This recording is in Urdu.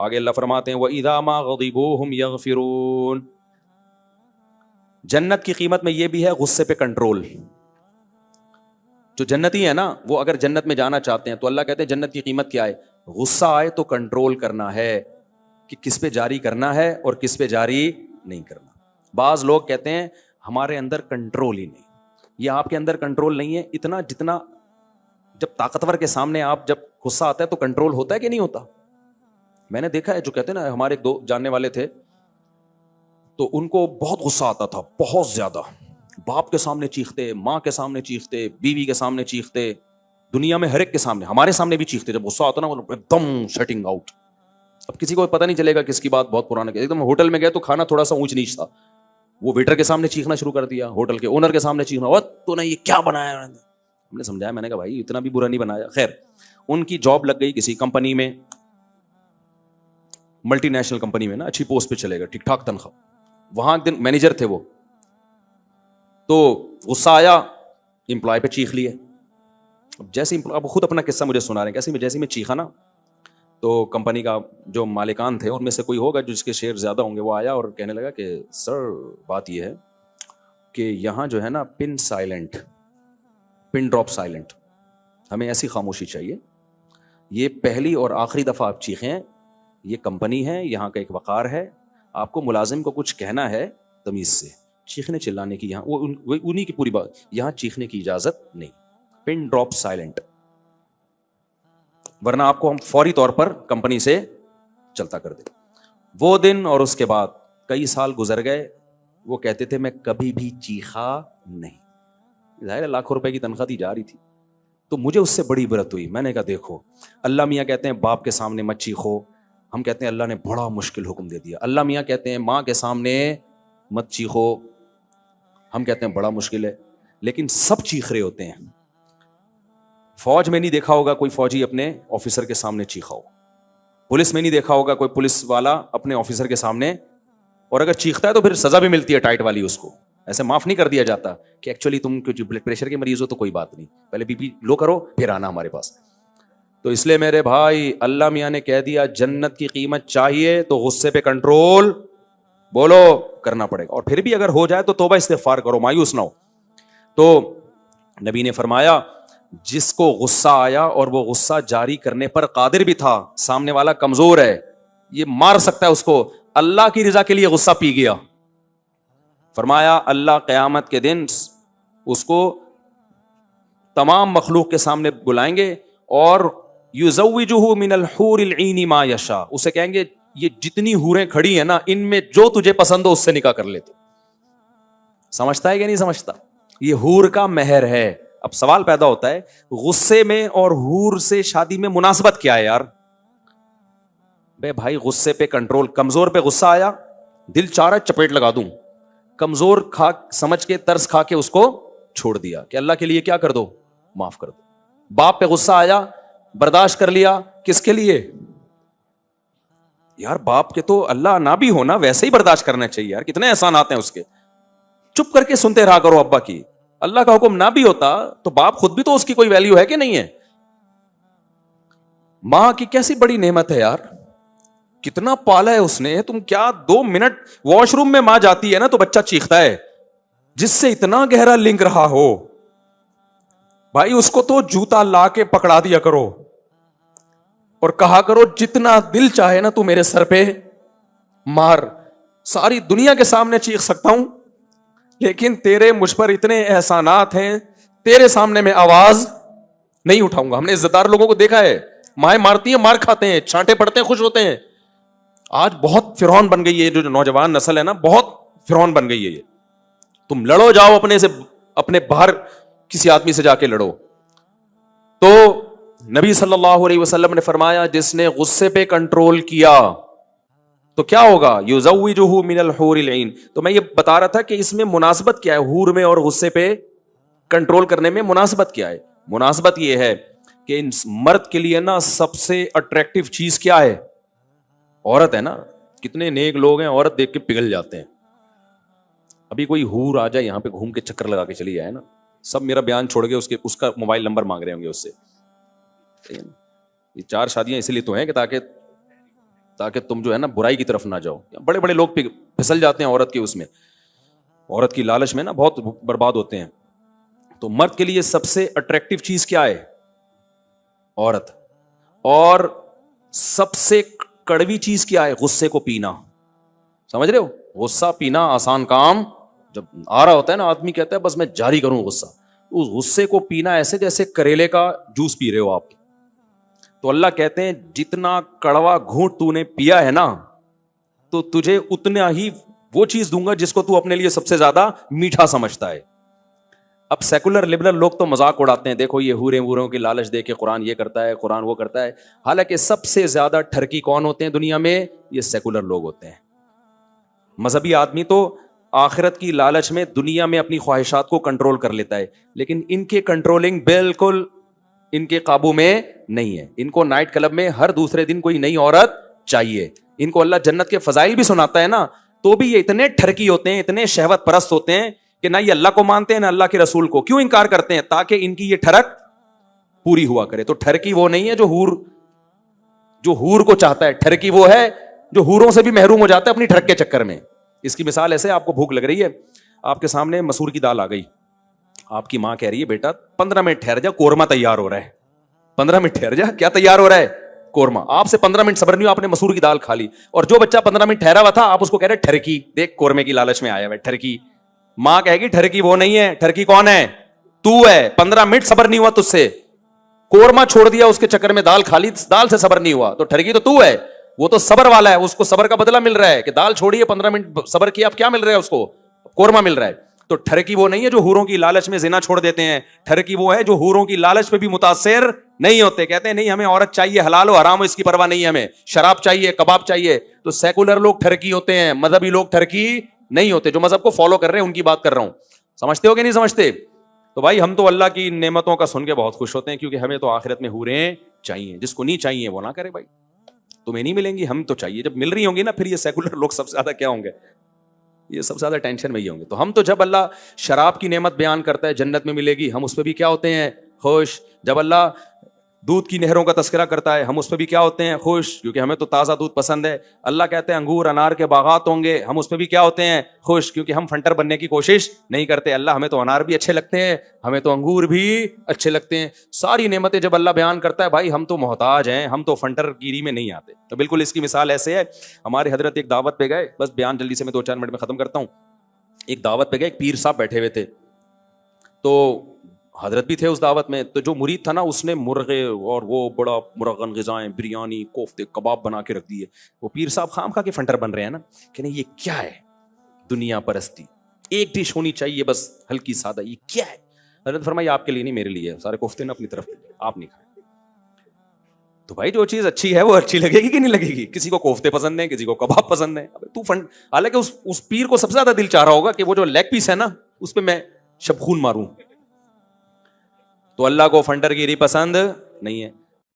آگے اللہ فرماتے ہیں وَإِذَا مَا غَضِبُوا هُمْ يَغْفِرُونَ. جنت کی قیمت میں یہ بھی ہے غصے پہ کنٹرول. جو جنتی ہے نا وہ اگر جنت میں جانا چاہتے ہیں تو اللہ کہتے ہیں جنت کی قیمت کیا ہے؟ غصہ آئے تو کنٹرول کرنا ہے کہ کس پہ جاری کرنا ہے اور کس پہ جاری نہیں کرنا. بعض لوگ کہتے ہیں ہمارے اندر کنٹرول ہی نہیں. یہ آپ کے اندر کنٹرول نہیں ہے اتنا جتنا جب طاقتور کے سامنے آپ جب غصہ آتا ہے تو کنٹرول ہوتا ہے کہ نہیں ہوتا. میں نے دیکھا ہے جو کہتے ہیں نا ہمارے دو جاننے والے تھے تو ان کو بہت غصہ آتا تھا بہت زیادہ. باپ کے سامنے چیختے, ماں کے سامنے چیختے, بیوی کے سامنے چیختے, دنیا میں ہر ایک کے سامنے, ہمارے سامنے بھی چیختے. جب غصہ آتا نا وہ ایک دم شٹنگ آؤٹ. اب کسی کو پتہ نہیں چلے گا کس کی بات بہت پرانا. ایک دم ہوٹل میں گئے تو کھانا تھوڑا سا اونچ نیچ تھا, وہ ویٹر کے سامنے چیخنا شروع کر دیا, ہوٹل کے اونر کے سامنے چیخنا, وہ تو نے یہ کیا بنایا. ہم نے سمجھایا, میں نے کہا بھائی اتنا بھی برا نہیں بنایا. خیر ان کی جاب لگ گئی کسی کمپنی میں, ملٹی نیشنل کمپنی میں نا, اچھی پوسٹ پہ چلے گا, ٹھیک ٹھاک تنخواہ. وہاں ایک دن مینیجر تھے وہ, تو غصہ آیا امپلائی پہ چیخ لیے. اب جیسے اب خود اپنا قصہ مجھے سنا رہے ہیں, جیسے میں چیخا نا تو کمپنی کا جو مالکان تھے ان میں سے کوئی ہوگا جس کے شیئر زیادہ ہوں گے, وہ آیا اور کہنے لگا کہ سر بات یہ ہے کہ یہاں جو ہے نا پن ڈراپ سائلنٹ, ہمیں ایسی خاموشی چاہیے. یہ پہلی اور آخری دفعہ آپ چیخیں, یہ کمپنی ہے, یہاں کا ایک وقار ہے, آپ کو ملازم کو کچھ کہنا ہے تمیز سے, چیخنے چلانے کی یہاں وہ انہی کی پوری بات, یہاں چیخنے کی اجازت نہیں. پن ڈراپ سائلنٹ, ورنہ آپ کو ہم فوری طور پر کمپنی سے چلتا کر دیں. وہ دن اور اس کے بعد کئی سال گزر گئے, وہ کہتے تھے میں کبھی بھی چیخا نہیں. ظاہر لاکھوں روپے کی تنخواہ دی جا رہی تھی. تو مجھے اس سے بڑی عبرت ہوئی. میں نے کہا دیکھو, اللہ میاں کہتے ہیں باپ کے سامنے مت چیخو, ہم کہتے ہیں اللہ نے بڑا مشکل حکم دے دیا. اللہ میاں کہتے ہیں ماں کے سامنے مت چیخو, ہم کہتے ہیں بڑا مشکل ہے. لیکن سب چیخ رہے ہوتے ہیں. فوج میں نہیں دیکھا ہوگا کوئی فوجی اپنے آفیسر کے سامنے چیخا ہو, پولیس میں نہیں دیکھا ہوگا کوئی پولیس والا اپنے آفیسر کے سامنے, اور اگر چیختا ہے تو پھر سزا بھی ملتی ہے ٹائٹ والی, اس کو ایسے معاف نہیں کر دیا جاتا کہ ایکچولی تم کچھ بلڈ پریشر کے مریض ہو تو کوئی بات نہیں, پہلے بی پی لو کرو پھر آنا ہمارے پاس. تو اس لیے میرے بھائی اللہ میاں نے کہہ دیا جنت کی قیمت چاہیے تو غصے پہ کنٹرول بولو کرنا پڑے گا, اور پھر بھی اگر ہو جائے تو توبہ استغفار کرو, مایوس نہ ہو. تو نبی نے فرمایا جس کو غصہ آیا اور وہ غصہ جاری کرنے پر قادر بھی تھا, سامنے والا کمزور ہے, یہ مار سکتا ہے اس کو, اللہ کی رضا کے لیے غصہ پی گیا, فرمایا اللہ قیامت کے دن اس کو تمام مخلوق کے سامنے بلائیں گے اور یزوجہ من الحور العین ما یشاء, اسے کہیں گے یہ جتنی حوریں کھڑی ہیں نا ان میں جو تجھے پسند ہو اس سے نکاح کر لیتے. سمجھتا ہے کہ نہیں سمجھتا؟ یہ حور کا مہر ہے. اب سوال پیدا ہوتا ہے غصے میں اور حور سے شادی میں مناسبت کیا ہے یار؟ بے بھائی غصے پہ کنٹرول, کمزور پہ غصہ آیا دل چاہ رہا ہے چپیٹ لگا دوں, کمزور کھا سمجھ کے ترس کھا کے اس کو چھوڑ دیا کہ اللہ کے لیے کیا کر دو, معاف کر دو. باپ پہ غصہ آیا برداشت کر لیا, کس کے لیے یار؟ باپ کے تو اللہ نہ بھی ہونا ویسے ہی برداشت کرنا چاہیے یار, کتنے احسانات ہیں اس کے, چپ کر کے سنتے رہا کرو ابا کی. اللہ کا حکم نہ بھی ہوتا تو باپ خود بھی تو اس کی کوئی ویلیو ہے کہ نہیں ہے؟ ماں کی کیسی بڑی نعمت ہے یار, کتنا پالا ہے اس نے. تم کیا 2 منٹ واش روم میں ماں جاتی ہے نا تو بچہ چیختا ہے, جس سے اتنا گہرا لنک رہا ہو بھائی اس کو تو جوتا لا کے پکڑا دیا کرو اور کہا کرو جتنا دل چاہے نا تو میرے سر پہ مار, ساری دنیا کے سامنے چیخ سکتا ہوں لیکن تیرے مجھ پر اتنے احسانات ہیں, تیرے سامنے میں آواز نہیں اٹھاؤں گا. ہم نے عزت دار لوگوں کو دیکھا ہے, مائیں مارتی ہیں مار کھاتے ہیں, چھانٹے پڑتے ہیں خوش ہوتے ہیں. آج بہت فرعون بن گئی ہے جو نوجوان نسل ہے نا, بہت فرعون بن گئی ہے یہ. تم لڑو جاؤ اپنے سے, اپنے باہر کسی آدمی سے جا کے لڑو. تو نبی صلی اللہ علیہ وسلم نے فرمایا جس نے غصے پہ کنٹرول کیا تو کیا ہوگا, یزوجہ من الحور العین. تو میں یہ بتا رہا تھا کہ اس میں مناسبت کیا ہے, حور میں اور غصے پہ کنٹرول کرنے میں مناسبت کیا ہے؟ مناسبت یہ ہے کہ ان مرد کے لیے نا سب سے اٹریکٹیو چیز کیا ہے؟ عورت ہے نا. کتنے نیک لوگ ہیں عورت دیکھ کے پگھل جاتے ہیں. ابھی کوئی حور آ جائے یہاں پہ گھوم کے چکر لگا کے چلی جائے نا, سب میرا بیان چھوڑ کے اس کا موبائل نمبر مانگ رہے ہوں گے اس سے. یہ 4 شادیاں اسی لیے تو ہیں کہ تاکہ تم جو ہے نا برائی کی طرف نہ جاؤ. بڑے بڑے لوگ پھسل جاتے ہیں عورت کے اس میں, عورت کی لالچ میں نا بہت برباد ہوتے ہیں. تو مرد کے لیے سب سے اٹریکٹیو چیز کیا ہے؟ عورت. اور سب سے کڑوی چیز کیا ہے؟ غصے کو پینا. سمجھ رہے ہو؟ غصہ پینا آسان کام, جب آ رہا ہوتا ہے نا آدمی کہتا ہے بس میں جاری کروں غصہ, اس غصے کو پینا ایسے جیسے کریلے کا جوس پی رہے ہو آپ. تو اللہ کہتے ہیں جتنا کڑوا گھونٹ تو نے پیا ہے نا, تو تجھے اتنا ہی وہ چیز دوں گا جس کو تو اپنے لیے سب سے زیادہ میٹھا سمجھتا ہے. اب سیکولر لبرل لوگ تو مذاق اڑاتے ہیں, دیکھو یہ حوریں ووروں کی لالچ دے کے قرآن یہ کرتا ہے, قرآن وہ کرتا ہے. حالانکہ سب سے زیادہ ٹھرکی کون ہوتے ہیں دنیا میں؟ یہ سیکولر لوگ ہوتے ہیں. مذہبی آدمی تو آخرت کی لالچ میں دنیا میں اپنی خواہشات کو کنٹرول کر لیتا ہے, لیکن ان کے کنٹرولنگ بالکل ان کے قابو میں نہیں ہے. ان کو نائٹ کلب میں ہر دوسرے دن کوئی نئی عورت چاہیے. ان کو اللہ جنت کے فضائل بھی سناتا ہے نا, تو بھی یہ اتنے ٹھرکی ہوتے ہیں, اتنے شہوت پرست ہوتے ہیں کہ نہ یہ اللہ کو مانتے ہیں نہ اللہ کے رسول کو. کیوں انکار کرتے ہیں؟ تاکہ ان کی یہ ٹھرک پوری ہوا کرے. تو ٹھرکی وہ نہیں ہے جو حور کو چاہتا ہے, ٹھرکی وہ ہے جو حوروں سے بھی محروم ہو جاتا ہے اپنی ٹھرک کے چکر میں. اس کی مثال ایسے, آپ کو بھوک لگ رہی ہے, آپ کے سامنے مسور کی دال آ گئی, آپ کی ماں کہہ رہی ہے بیٹا 15 منٹ ٹھہر جا, قورمہ تیار ہو رہا ہے. 15 منٹ ٹھہر جا, کیا تیار ہو رہا ہے؟ قورمہ. آپ سے 15 منٹ صبر نہیں ہوا, آپ نے مسور کی دال کھا لی, اور جو بچہ 15 منٹ ٹھہرا ہوا تھا آپ اس کو کہہ رہے ٹھرکی, دیکھ قورمے کی لالچ میں آیا ہوا ہے ٹھرکی. ماں کہے گی ٹھرکی وہ نہیں ہے, ٹھرکی کون ہے؟ تو ہے. 15 منٹ صبر نہیں ہوا تجھ سے, قورمہ چھوڑ دیا اس کے چکر میں, دال کھا لی, دال سے صبر نہیں ہوا, تو ٹھرکی تو ہے. وہ تو صبر والا ہے, اس کو صبر کا بدلہ مل رہا ہے کہ دال چھوڑی ہے 15 منٹ صبر کیا, اب کیا مل رہا ہے اس کو؟ قورمہ مل رہا ہے. تو ٹھرکی وہ نہیں ہے جو حوروں کی لالچ میں زنا چھوڑ دیتے ہیں, ٹھرکی وہ ہے جو حوروں کی لالچ پہ بھی متاثر نہیں ہوتے, کہتے ہیں نہیں ہمیں عورت چاہیے, حلال ہو حرام ہو اس کی پرواہ نہیں ہے, ہمیں شراب چاہیے, کباب چاہیے. تو سیکولر لوگ ٹھرکی ہوتے ہیں, مذہبی لوگ ٹھرکی نہیں ہوتے. جو مذہب کو فالو کر رہے ہیں ان کی بات کر رہا ہوں. سمجھتے ہو کہ نہیں سمجھتے؟ تو بھائی ہم تو اللہ کی نعمتوں کا سن کے بہت خوش ہوتے ہیں, کیونکہ ہمیں تو آخرت میں حوریں چاہیے. جس کو نہیں چاہیے وہ نہ کرے بھائی, تمہیں نہیں ملیں گی, ہم تو چاہیے. جب مل رہی ہوں گی نا, پھر یہ سیکولر لوگ سب سے زیادہ کیا ہوں گے؟ یہ سب سے زیادہ ٹینشن میں ہی ہوں گے. تو ہم تو جب اللہ شراب کی نعمت بیان کرتا ہے جنت میں ملے گی, ہم اس پہ بھی کیا ہوتے ہیں؟ خوش. جب اللہ دودھ کی نہروں کا تذکرہ کرتا ہے, ہم اس پہ بھی کیا ہوتے ہیں؟ خوش, کیونکہ ہمیں تو تازہ دودھ پسند ہے. اللہ کہتے ہیں انگور انار کے باغات ہوں گے, ہم اس پہ بھی کیا ہوتے ہیں؟ خوش, کیونکہ ہم فنٹر بننے کی کوشش نہیں کرتے. اللہ ہمیں تو انار بھی اچھے لگتے ہیں, ہمیں تو انگور بھی اچھے لگتے ہیں. ساری نعمتیں جب اللہ بیان کرتا ہے, بھائی ہم تو محتاج ہیں, ہم تو فنٹر گیری میں نہیں آتے. تو بالکل اس کی مثال ایسے ہے, ہمارے حضرت ایک دعوت پہ گئے, بس بیان جلدی سے میں 2-4 منٹ میں ختم کرتا ہوں. ایک دعوت پہ گئے, ایک پیر صاحب بیٹھے ہوئے تھے, تو حضرت بھی تھے اس دعوت میں. تو جو مرید تھا نا, اس نے مرغے اور وہ بڑا مرغن غذائیں, بریانی, کوفتے, کباب بنا کے رکھ دیے. وہ پیر صاحب خام کھا کے فنٹر بن رہے ہیں نا, کہ نہیں یہ کیا ہے؟ دنیا پرستی, ایک ڈش ہونی چاہیے بس ہلکی سادہ, یہ کیا ہے؟ حضرت فرمایا آپ کے لیے نہیں, میرے لیے. سارے کوفتے نا اپنی طرف, آپ نہیں کھائیں. تو بھائی جو چیز اچھی ہے وہ اچھی لگے گی کہ نہیں لگے گی؟ کسی کو کوفتے پسند ہیں, کسی کو کباب پسند ہیں. حالانکہ اس پیر کو سب سے زیادہ دل چاہ رہا ہوگا کہ وہ جو لیگ پیس ہے نا, اس پہ میں شب خون ماروں. تو اللہ کو فنٹر گیری پسند نہیں ہے.